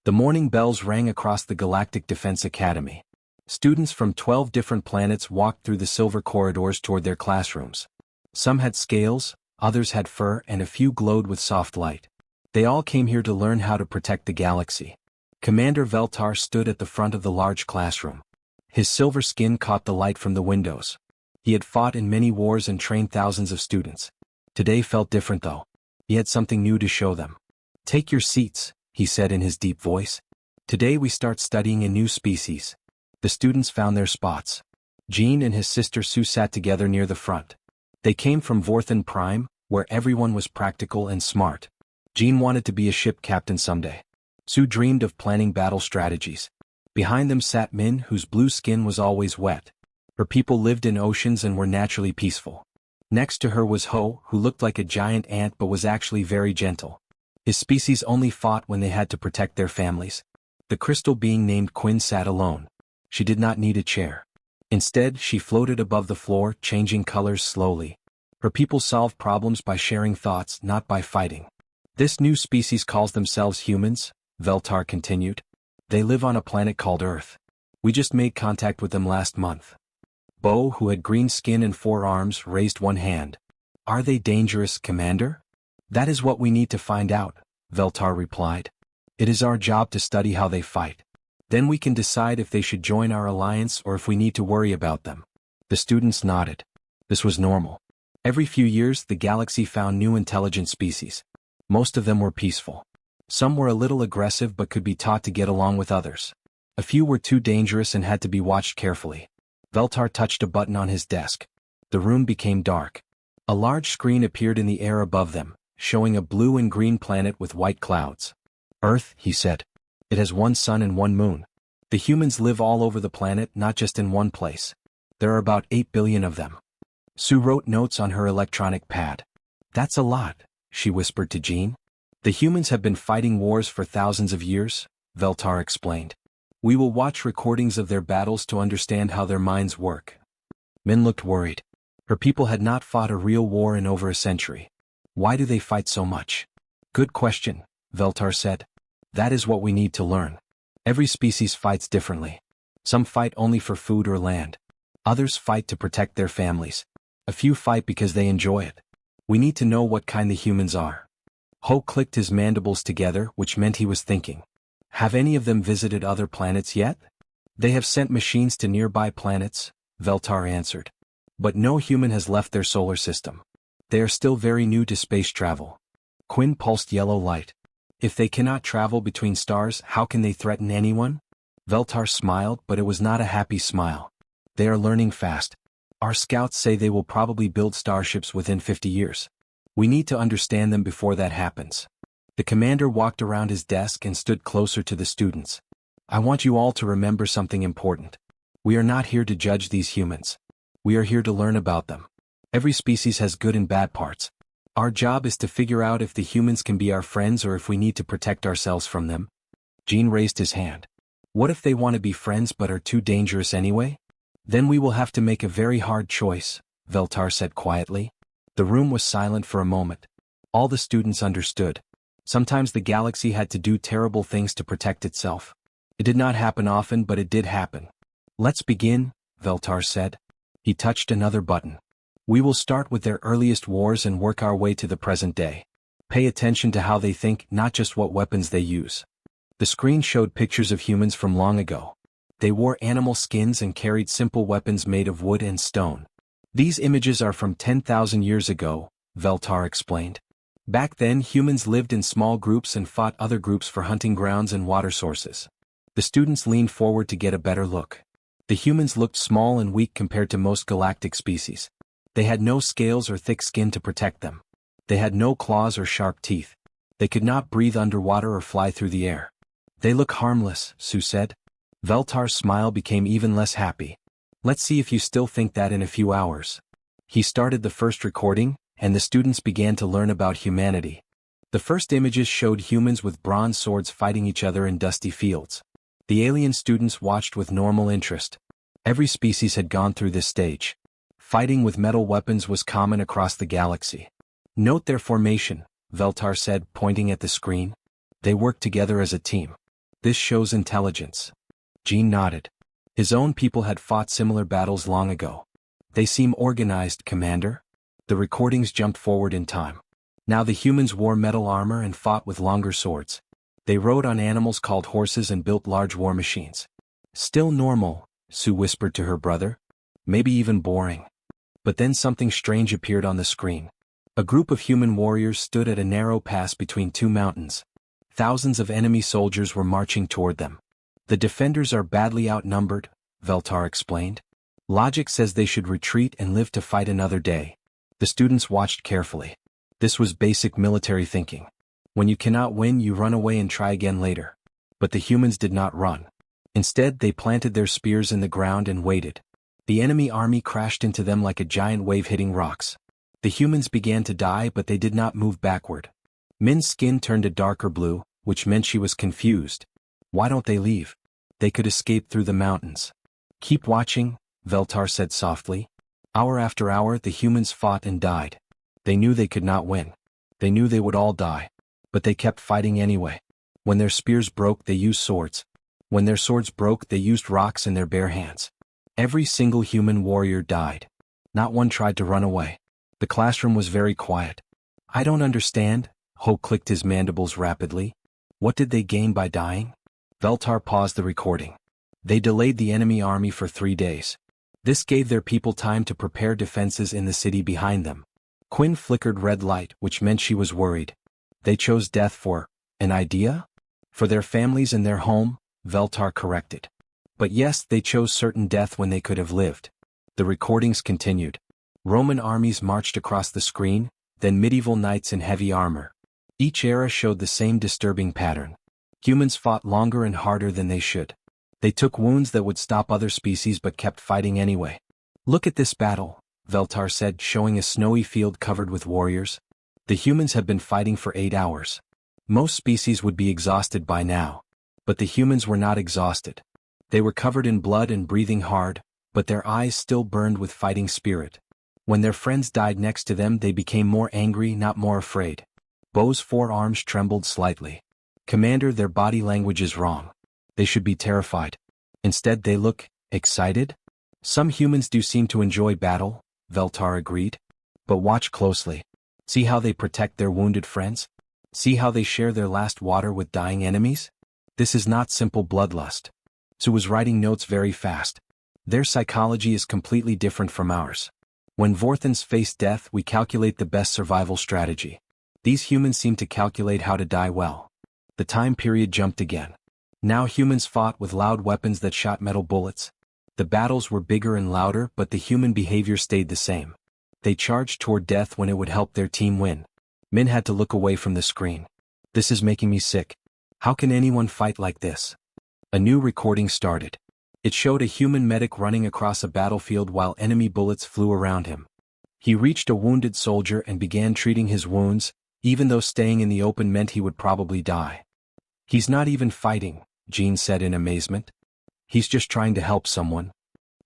The morning bells rang across the Galactic Defense Academy. Students from 12 different planets walked through the silver corridors toward their classrooms. Some had scales, others had fur, and a few glowed with soft light. They all came here to learn how to protect the galaxy. Commander Veltar stood at the front of the large classroom. His silver skin caught the light from the windows. He had fought in many wars and trained thousands of students. Today felt different though. He had something new to show them. "Take your seats," he said in his deep voice. "Today we start studying a new species." The students found their spots. Jean and his sister Sue sat together near the front. They came from Vorthan Prime, where everyone was practical and smart. Jean wanted to be a ship captain someday. Sue dreamed of planning battle strategies. Behind them sat Min, whose blue skin was always wet. Her people lived in oceans and were naturally peaceful. Next to her was Ho, who looked like a giant ant but was actually very gentle. His species only fought when they had to protect their families. The crystal being named Quinn sat alone. She did not need a chair. Instead, she floated above the floor, changing colors slowly. Her people solved problems by sharing thoughts, not by fighting. "This new species calls themselves humans," Veltar continued. "They live on a planet called Earth. We just made contact with them last month." Bo, who had green skin and 4 arms, raised one hand. "Are they dangerous, Commander?" "That is what we need to find out," Veltar replied. "It is our job to study how they fight. Then we can decide if they should join our alliance or if we need to worry about them." The students nodded. This was normal. Every few years the galaxy found new intelligent species. Most of them were peaceful. Some were a little aggressive but could be taught to get along with others. A few were too dangerous and had to be watched carefully. Veltar touched a button on his desk. The room became dark. A large screen appeared in the air above them, showing a blue and green planet with white clouds. "Earth," he said. "It has 1 sun and 1 moon. The humans live all over the planet, not just in one place. There are about 8 billion of them." Sue wrote notes on her electronic pad. "That's a lot," she whispered to Jean. "The humans have been fighting wars for thousands of years," Veltar explained. "We will watch recordings of their battles to understand how their minds work." Min looked worried. Her people had not fought a real war in over a century. "Why do they fight so much?" "Good question," Veltar said. "That is what we need to learn. Every species fights differently. Some fight only for food or land. Others fight to protect their families. A few fight because they enjoy it. We need to know what kind the humans are." Ho clicked his mandibles together, which meant he was thinking. "Have any of them visited other planets yet?" "They have sent machines to nearby planets," Veltar answered. "But no human has left their solar system. They are still very new to space travel." Quinn pulsed yellow light. "If they cannot travel between stars, how can they threaten anyone?" Veltar smiled, but it was not a happy smile. "They are learning fast. Our scouts say they will probably build starships within 50 years. We need to understand them before that happens." The commander walked around his desk and stood closer to the students. "I want you all to remember something important. We are not here to judge these humans. We are here to learn about them. Every species has good and bad parts. Our job is to figure out if the humans can be our friends or if we need to protect ourselves from them." Jean raised his hand. "What if they want to be friends but are too dangerous anyway?" "Then we will have to make a very hard choice," Veltar said quietly. The room was silent for a moment. All the students understood. Sometimes the galaxy had to do terrible things to protect itself. It did not happen often, but it did happen. "Let's begin," Veltar said. He touched another button. "We will start with their earliest wars and work our way to the present day. Pay attention to how they think, not just what weapons they use." The screen showed pictures of humans from long ago. They wore animal skins and carried simple weapons made of wood and stone. "These images are from 10,000 years ago," Veltar explained. "Back then humans lived in small groups and fought other groups for hunting grounds and water sources." The students leaned forward to get a better look. The humans looked small and weak compared to most galactic species. They had no scales or thick skin to protect them. They had no claws or sharp teeth. They could not breathe underwater or fly through the air. "They look harmless," Sue said. Veltar's smile became even less happy. "Let's see if you still think that in a few hours." He started the first recording, and the students began to learn about humanity. The first images showed humans with bronze swords fighting each other in dusty fields. The alien students watched with normal interest. Every species had gone through this stage. Fighting with metal weapons was common across the galaxy. "Note their formation," Veltar said, pointing at the screen. "They work together as a team. This shows intelligence. Gene nodded. His own people had fought similar battles long ago. They seem organized, Commander. The recordings jumped forward in time. Now the humans wore metal armor and fought with longer swords. They rode on animals called horses and built large war machines. Still normal, Sue whispered to her brother. Maybe even boring. But then something strange appeared on the screen. A group of human warriors stood at a narrow pass between two mountains. Thousands of enemy soldiers were marching toward them. The defenders are badly outnumbered, Veltar explained. Logic says they should retreat and live to fight another day. The students watched carefully. This was basic military thinking. When you cannot win, you run away and try again later. But the humans did not run. Instead, they planted their spears in the ground and waited. The enemy army crashed into them like a giant wave hitting rocks. The humans began to die, but they did not move backward. Min's skin turned a darker blue, which meant she was confused. Why don't they leave? They could escape through the mountains. Keep watching, Veltar said softly. Hour after hour, the humans fought and died. They knew they could not win. They knew they would all die. But they kept fighting anyway. When their spears broke, they used swords. When their swords broke, they used rocks in their bare hands. Every single human warrior died. Not one tried to run away. The classroom was very quiet. I don't understand, Ho clicked his mandibles rapidly. What did they gain by dying? Veltar paused the recording. They delayed the enemy army for 3 days. This gave their people time to prepare defenses in the city behind them. Quinn flickered red light, which meant she was worried. They chose death for an idea? For their families and their home, Veltar corrected. But yes, they chose certain death when they could have lived. The recordings continued. Roman armies marched across the screen, then medieval knights in heavy armor. Each era showed the same disturbing pattern. Humans fought longer and harder than they should. They took wounds that would stop other species but kept fighting anyway. Look at this battle, Veltar said, showing a snowy field covered with warriors. The humans have been fighting for 8 hours. Most species would be exhausted by now. But the humans were not exhausted. They were covered in blood and breathing hard, but their eyes still burned with fighting spirit. When their friends died next to them, they became more angry, not more afraid. Bo's forearms trembled slightly. Commander, their body language is wrong. They should be terrified. Instead, they look excited. Some humans do seem to enjoy battle, Veltar agreed. But watch closely. See how they protect their wounded friends? See how they share their last water with dying enemies? This is not simple bloodlust. Sue was writing notes very fast. Their psychology is completely different from ours. When Vorthans face death, we calculate the best survival strategy. These humans seem to calculate how to die well. The time period jumped again. Now humans fought with loud weapons that shot metal bullets. The battles were bigger and louder, but the human behavior stayed the same. They charged toward death when it would help their team win. Min had to look away from the screen. This is making me sick. How can anyone fight like this? A new recording started. It showed a human medic running across a battlefield while enemy bullets flew around him. He reached a wounded soldier and began treating his wounds, even though staying in the open meant he would probably die. He's not even fighting, Jean said in amazement. He's just trying to help someone.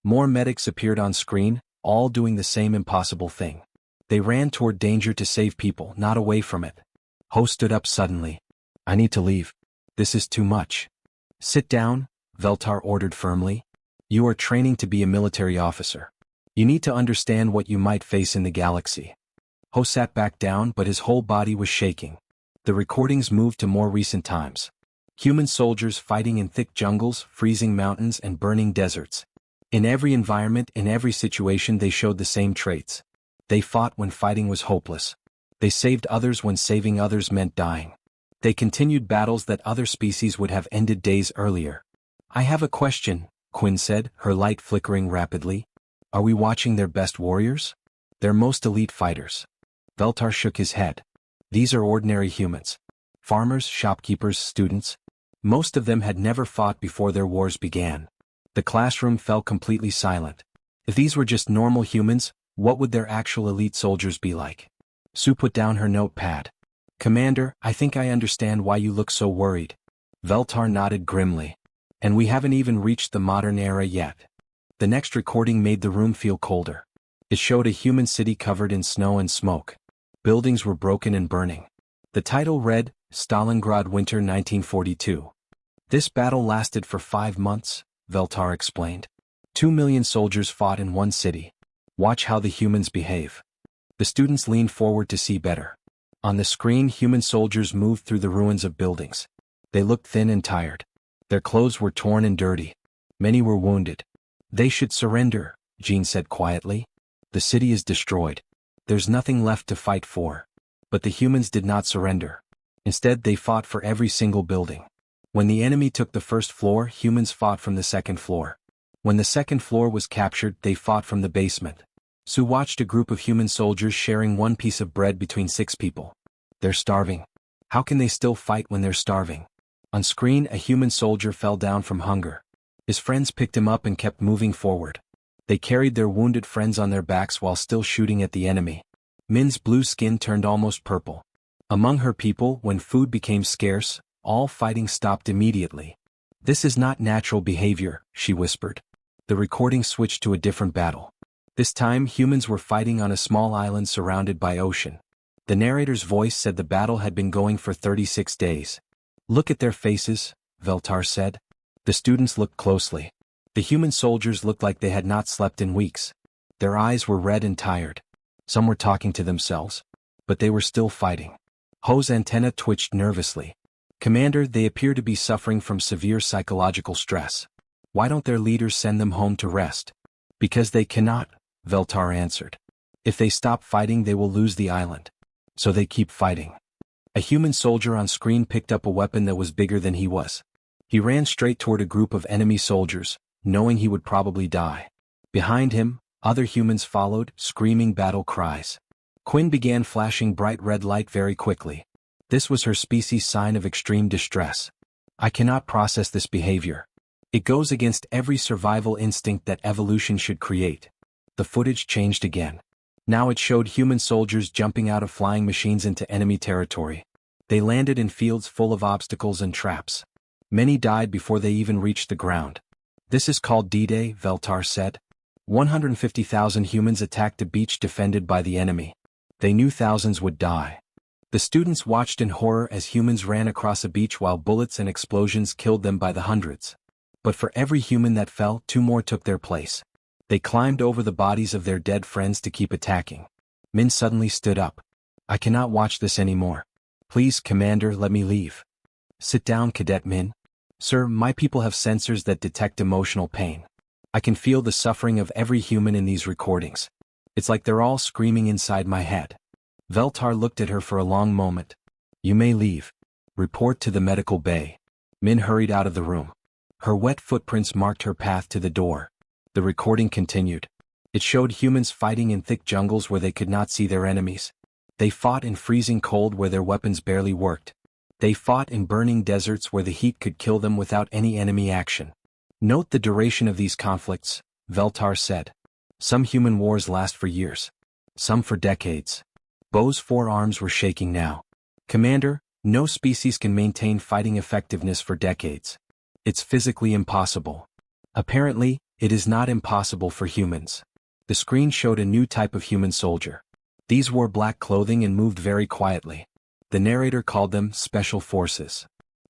More medics appeared on screen, all doing the same impossible thing. They ran toward danger to save people, not away from it. Ho stood up suddenly. I need to leave. This is too much. Sit down, Veltar ordered firmly. You are training to be a military officer. You need to understand what you might face in the galaxy. Ho sat back down, but his whole body was shaking. The recordings moved to more recent times. Human soldiers fighting in thick jungles, freezing mountains, and burning deserts. In every environment, in every situation, they showed the same traits. They fought when fighting was hopeless. They saved others when saving others meant dying. They continued battles that other species would have ended days earlier. I have a question, Quinn said, her light flickering rapidly. Are we watching their best warriors? Their most elite fighters. Veltar shook his head. These are ordinary humans. Farmers, shopkeepers, students. Most of them had never fought before their wars began. The classroom fell completely silent. If these were just normal humans, what would their actual elite soldiers be like? Sue put down her notepad. Commander, I think I understand why you look so worried. Veltar nodded grimly. And we haven't even reached the modern era yet. The next recording made the room feel colder. It showed a human city covered in snow and smoke. Buildings were broken and burning. The title read, Stalingrad Winter 1942. This battle lasted for 5 months, Veltar explained. 2 million soldiers fought in one city. Watch how the humans behave. The students leaned forward to see better. On the screen, human soldiers moved through the ruins of buildings. They looked thin and tired. Their clothes were torn and dirty. Many were wounded. They should surrender, Jean said quietly. The city is destroyed. There's nothing left to fight for. But the humans did not surrender. Instead, they fought for every single building. When the enemy took the first floor, humans fought from the second floor. When the second floor was captured, they fought from the basement. Sue watched a group of human soldiers sharing one piece of bread between 6 people. They're starving. How can they still fight when they're starving? On screen, a human soldier fell down from hunger. His friends picked him up and kept moving forward. They carried their wounded friends on their backs while still shooting at the enemy. Min's blue skin turned almost purple. Among her people, when food became scarce, all fighting stopped immediately. This is not natural behavior, she whispered. The recording switched to a different battle. This time, humans were fighting on a small island surrounded by ocean. The narrator's voice said the battle had been going for 36 days. Look at their faces, Veltar said. The students looked closely. The human soldiers looked like they had not slept in weeks. Their eyes were red and tired. Some were talking to themselves. But they were still fighting. Ho's antenna twitched nervously. Commander, they appear to be suffering from severe psychological stress. Why don't their leaders send them home to rest? Because they cannot, Veltar answered. If they stop fighting, they will lose the island. So they keep fighting. A human soldier on screen picked up a weapon that was bigger than he was. He ran straight toward a group of enemy soldiers, knowing he would probably die. Behind him, other humans followed, screaming battle cries. Quinn began flashing bright red light very quickly. This was her species' sign of extreme distress. I cannot process this behavior. It goes against every survival instinct that evolution should create. The footage changed again. Now it showed human soldiers jumping out of flying machines into enemy territory. They landed in fields full of obstacles and traps. Many died before they even reached the ground. This is called D-Day, Veltar said. 150,000 humans attacked a beach defended by the enemy. They knew thousands would die. The students watched in horror as humans ran across a beach while bullets and explosions killed them by the hundreds. But for every human that fell, 2 more took their place. They climbed over the bodies of their dead friends to keep attacking. Min suddenly stood up. I cannot watch this anymore. Please, Commander, let me leave. Sit down, Cadet Min. Sir, my people have sensors that detect emotional pain. I can feel the suffering of every human in these recordings. It's like they're all screaming inside my head. Veltar looked at her for a long moment. You may leave. Report to the medical bay. Min hurried out of the room. Her wet footprints marked her path to the door. The recording continued. It showed humans fighting in thick jungles where they could not see their enemies. They fought in freezing cold where their weapons barely worked. They fought in burning deserts where the heat could kill them without any enemy action. Note the duration of these conflicts, Veltar said. Some human wars last for years. Some for decades. Bo's forearms were shaking now. Commander, no species can maintain fighting effectiveness for decades. It's physically impossible. Apparently, it is not impossible for humans. The screen showed a new type of human soldier. These wore black clothing and moved very quietly. The narrator called them Special Forces.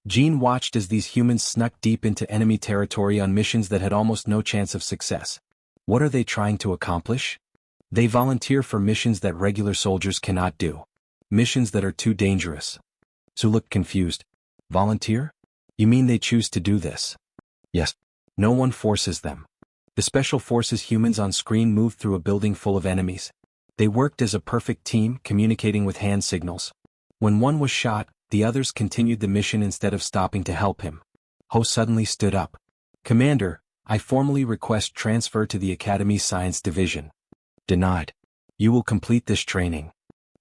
Jean watched as these humans snuck deep into enemy territory on missions that had almost no chance of success. What are they trying to accomplish? They volunteer for missions that regular soldiers cannot do. Missions that are too dangerous. Sue looked confused. Volunteer? You mean they choose to do this? Yes. No one forces them. The Special Forces humans on screen moved through a building full of enemies. They worked as a perfect team, communicating with hand signals. When one was shot, the others continued the mission instead of stopping to help him. Ho suddenly stood up. Commander, I formally request transfer to the Academy's Science Division. Denied. You will complete this training.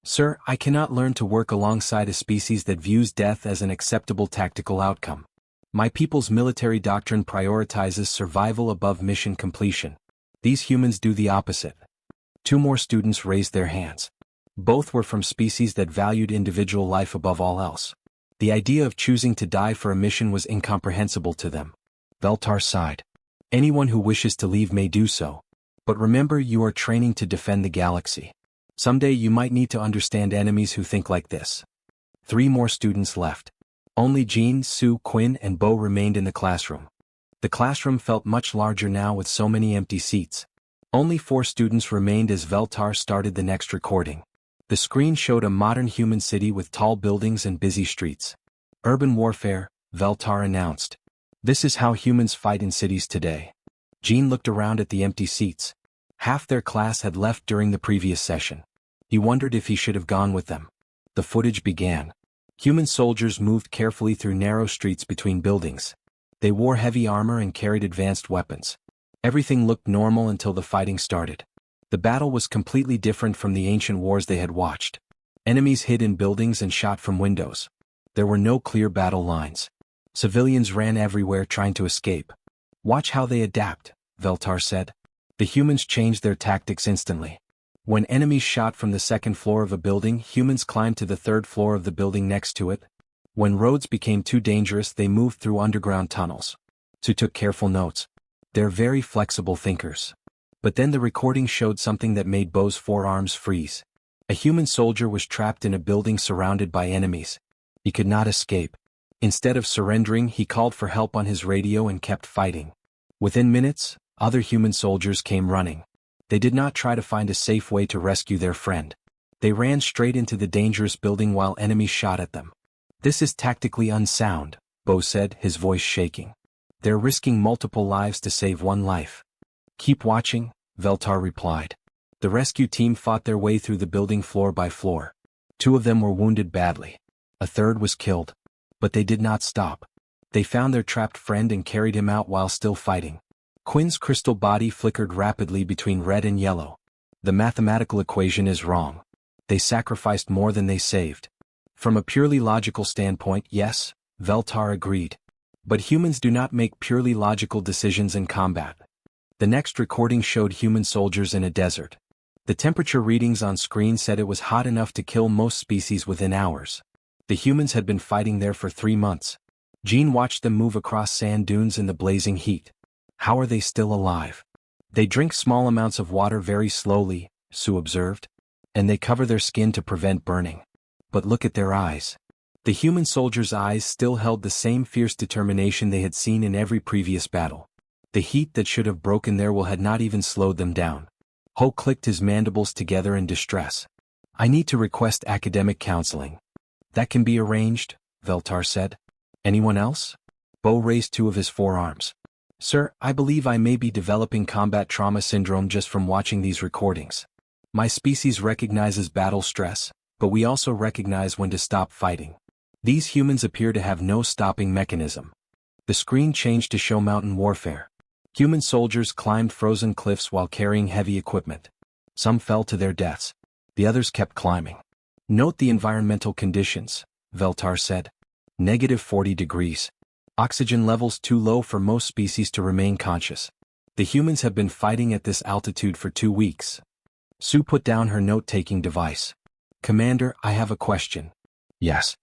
Sir, I cannot learn to work alongside a species that views death as an acceptable tactical outcome. My people's military doctrine prioritizes survival above mission completion. These humans do the opposite. 2 more students raised their hands. Both were from species that valued individual life above all else. The idea of choosing to die for a mission was incomprehensible to them. Veltar sighed. Anyone who wishes to leave may do so. But remember, you are training to defend the galaxy. Someday you might need to understand enemies who think like this. 3 more students left. Only Jean, Sue, Quinn, and Bo remained in the classroom. The classroom felt much larger now with so many empty seats. Only 4 students remained as Veltar started the next recording. The screen showed a modern human city with tall buildings and busy streets. Urban warfare, Veltar announced. This is how humans fight in cities today. Jean looked around at the empty seats. Half their class had left during the previous session. He wondered if he should have gone with them. The footage began. Human soldiers moved carefully through narrow streets between buildings. They wore heavy armor and carried advanced weapons. Everything looked normal until the fighting started. The battle was completely different from the ancient wars they had watched. Enemies hid in buildings and shot from windows. There were no clear battle lines. Civilians ran everywhere trying to escape. Watch how they adapt, Veltar said. The humans changed their tactics instantly. When enemies shot from the second floor of a building, humans climbed to the third floor of the building next to it. When roads became too dangerous, they moved through underground tunnels. Sue took careful notes. They're very flexible thinkers. But then the recording showed something that made Bo's forearms freeze. A human soldier was trapped in a building surrounded by enemies. He could not escape. Instead of surrendering, he called for help on his radio and kept fighting. Within minutes, other human soldiers came running. They did not try to find a safe way to rescue their friend. They ran straight into the dangerous building while enemies shot at them. This is tactically unsound, Bo said, his voice shaking. They're risking multiple lives to save one life. Keep watching, Veltar replied. The rescue team fought their way through the building floor by floor. 2 of them were wounded badly. A third was killed. But they did not stop. They found their trapped friend and carried him out while still fighting. Quinn's crystal body flickered rapidly between red and yellow. The mathematical equation is wrong. They sacrificed more than they saved. From a purely logical standpoint, yes, Veltar agreed. But humans do not make purely logical decisions in combat. The next recording showed human soldiers in a desert. The temperature readings on screen said it was hot enough to kill most species within hours. The humans had been fighting there for 3 months. Jean watched them move across sand dunes in the blazing heat. How are they still alive? They drink small amounts of water very slowly, Sue observed. And they cover their skin to prevent burning. But look at their eyes. The human soldiers' eyes still held the same fierce determination they had seen in every previous battle. The heat that should have broken their will had not even slowed them down. Ho clicked his mandibles together in distress. I need to request academic counseling. That can be arranged, Veltar said. Anyone else? Bo raised 2 of his forearms. Sir, I believe I may be developing combat trauma syndrome just from watching these recordings. My species recognizes battle stress, but we also recognize when to stop fighting. These humans appear to have no stopping mechanism. The screen changed to show mountain warfare. Human soldiers climbed frozen cliffs while carrying heavy equipment. Some fell to their deaths. The others kept climbing. Note the environmental conditions, Veltar said. -40 degrees. Oxygen levels too low for most species to remain conscious. The humans have been fighting at this altitude for 2 weeks. Sue put down her note-taking device. Commander, I have a question. Yes.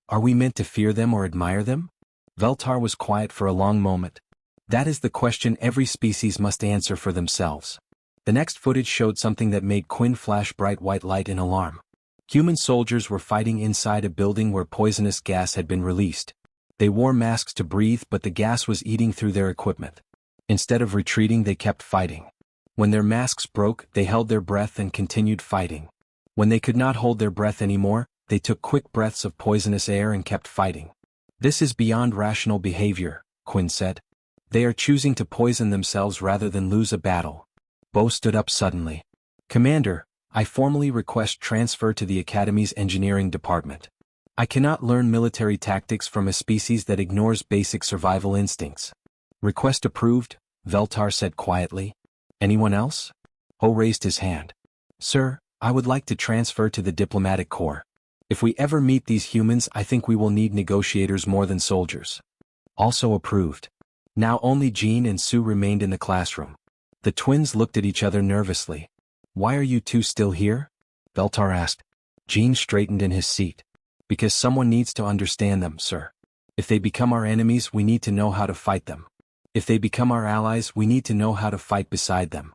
Are we meant to fear them or admire them? Veltar was quiet for a long moment. That is the question every species must answer for themselves. The next footage showed something that made Quinn flash bright white light in alarm. Human soldiers were fighting inside a building where poisonous gas had been released. They wore masks to breathe, but the gas was eating through their equipment. Instead of retreating, they kept fighting. When their masks broke, they held their breath and continued fighting. When they could not hold their breath anymore, they took quick breaths of poisonous air and kept fighting. This is beyond rational behavior, Quinn said. They are choosing to poison themselves rather than lose a battle. Bo stood up suddenly. Commander, I formally request transfer to the Academy's engineering department. I cannot learn military tactics from a species that ignores basic survival instincts. Request approved, Veltar said quietly. Anyone else? Ho raised his hand. Sir, I would like to transfer to the diplomatic corps. If we ever meet these humans, I think we will need negotiators more than soldiers. Also approved. Now only Jean and Sue remained in the classroom. The twins looked at each other nervously. Why are you 2 still here? Veltar asked. Jean straightened in his seat. Because someone needs to understand them, sir. If they become our enemies, we need to know how to fight them. If they become our allies, we need to know how to fight beside them.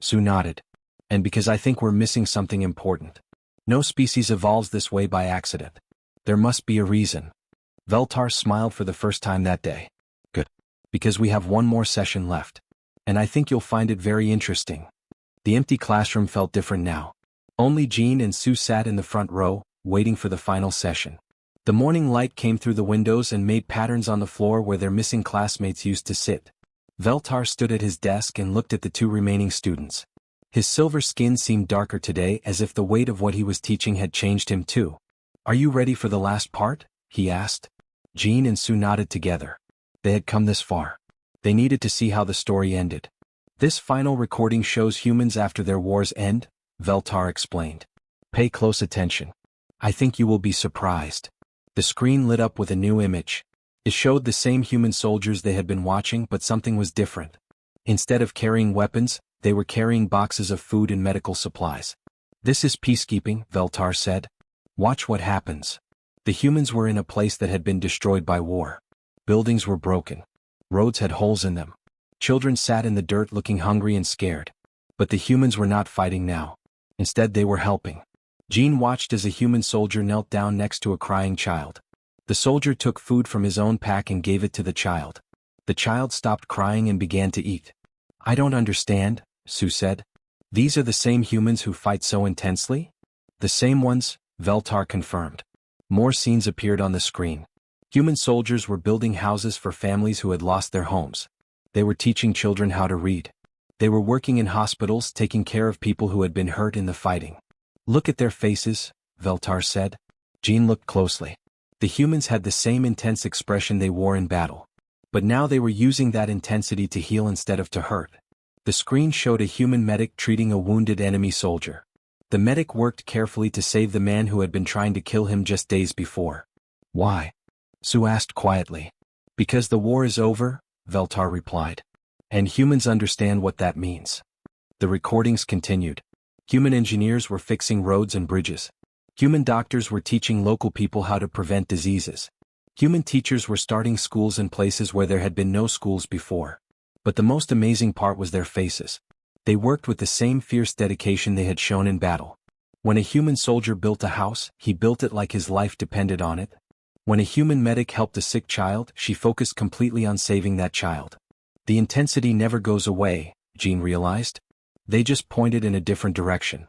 Sue nodded. And because I think we're missing something important. No species evolves this way by accident. There must be a reason. Veltar smiled for the first time that day. Good. Because we have one more session left. And I think you'll find it very interesting. The empty classroom felt different now. Only Jean and Sue sat in the front row, waiting for the final session. The morning light came through the windows and made patterns on the floor where their missing classmates used to sit. Veltar stood at his desk and looked at the two remaining students. His silver skin seemed darker today, as if the weight of what he was teaching had changed him too. Are you ready for the last part? He asked. Jean and Sue nodded together. They had come this far. They needed to see how the story ended. This final recording shows humans after their war's end, Veltar explained. Pay close attention. I think you will be surprised. The screen lit up with a new image. It showed the same human soldiers they had been watching, but something was different. Instead of carrying weapons, they were carrying boxes of food and medical supplies. This is peacekeeping, Veltar said. Watch what happens. The humans were in a place that had been destroyed by war. Buildings were broken. Roads had holes in them. Children sat in the dirt looking hungry and scared. But the humans were not fighting now. Instead, they were helping. Jean watched as a human soldier knelt down next to a crying child. The soldier took food from his own pack and gave it to the child. The child stopped crying and began to eat. I don't understand, Sue said. These are the same humans who fight so intensely? The same ones, Veltar confirmed. More scenes appeared on the screen. Human soldiers were building houses for families who had lost their homes. They were teaching children how to read. They were working in hospitals, taking care of people who had been hurt in the fighting. Look at their faces, Veltar said. Jean looked closely. The humans had the same intense expression they wore in battle. But now they were using that intensity to heal instead of to hurt. The screen showed a human medic treating a wounded enemy soldier. The medic worked carefully to save the man who had been trying to kill him just days before. Why? Sue asked quietly. Because the war is over, Veltar replied. And humans understand what that means. The recordings continued. Human engineers were fixing roads and bridges. Human doctors were teaching local people how to prevent diseases. Human teachers were starting schools in places where there had been no schools before. But the most amazing part was their faces. They worked with the same fierce dedication they had shown in battle. When a human soldier built a house, he built it like his life depended on it. When a human medic helped a sick child, she focused completely on saving that child. The intensity never goes away, Jean realized. They just pointed in a different direction.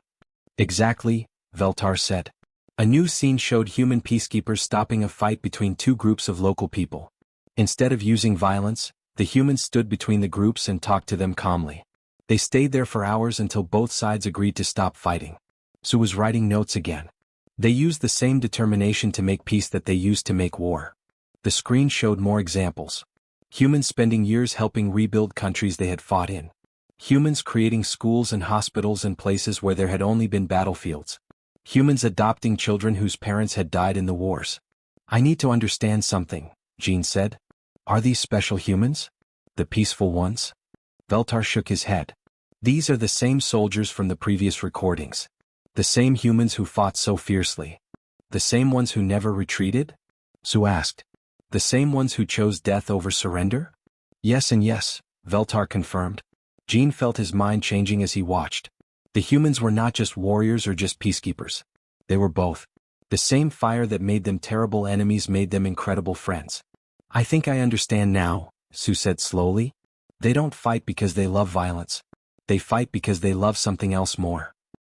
Exactly, Veltar said. A new scene showed human peacekeepers stopping a fight between two groups of local people. Instead of using violence, the humans stood between the groups and talked to them calmly. They stayed there for hours until both sides agreed to stop fighting. Sue was writing notes again. They used the same determination to make peace that they used to make war. The screen showed more examples. Humans spending years helping rebuild countries they had fought in. Humans creating schools and hospitals in places where there had only been battlefields. Humans adopting children whose parents had died in the wars. I need to understand something, Jean said. Are these special humans? The peaceful ones? Veltar shook his head. These are the same soldiers from the previous recordings. The same humans who fought so fiercely. The same ones who never retreated? Sue asked. The same ones who chose death over surrender? Yes and yes, Veltar confirmed. Jean felt his mind changing as he watched. The humans were not just warriors or just peacekeepers. They were both. The same fire that made them terrible enemies made them incredible friends. I think I understand now, Sue said slowly. They don't fight because they love violence. They fight because they love something else more.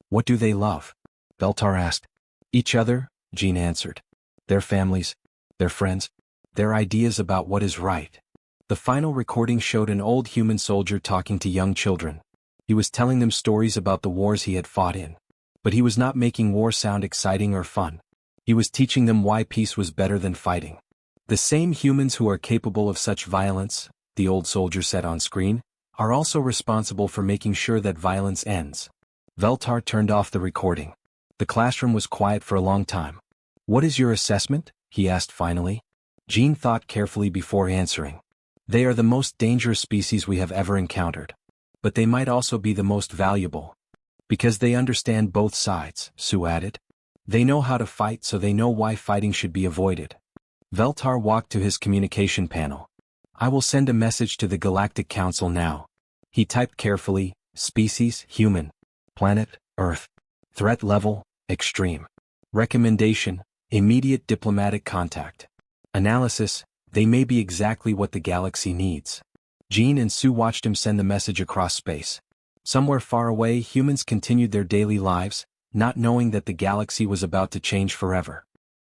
What do they love? Veltar asked. Each other, Jean answered. Their families, their friends, their ideas about what is right. The final recording showed an old human soldier talking to young children. He was telling them stories about the wars he had fought in. But he was not making war sound exciting or fun. He was teaching them why peace was better than fighting. The same humans who are capable of such violence, the old soldier said on screen, are also responsible for making sure that violence ends. Veltar turned off the recording. The classroom was quiet for a long time. What is your assessment? He asked finally. Jean thought carefully before answering. They are the most dangerous species we have ever encountered. But they might also be the most valuable. Because they understand both sides, Sue added. They know how to fight, so they know why fighting should be avoided. Veltar walked to his communication panel. I will send a message to the Galactic Council now. He typed carefully, species, human. Planet, Earth. Threat level, extreme. Recommendation, immediate diplomatic contact. Analysis: they may be exactly what the galaxy needs. Jean and Sue watched him send the message across space. Somewhere far away, humans continued their daily lives, not knowing that the galaxy was about to change forever.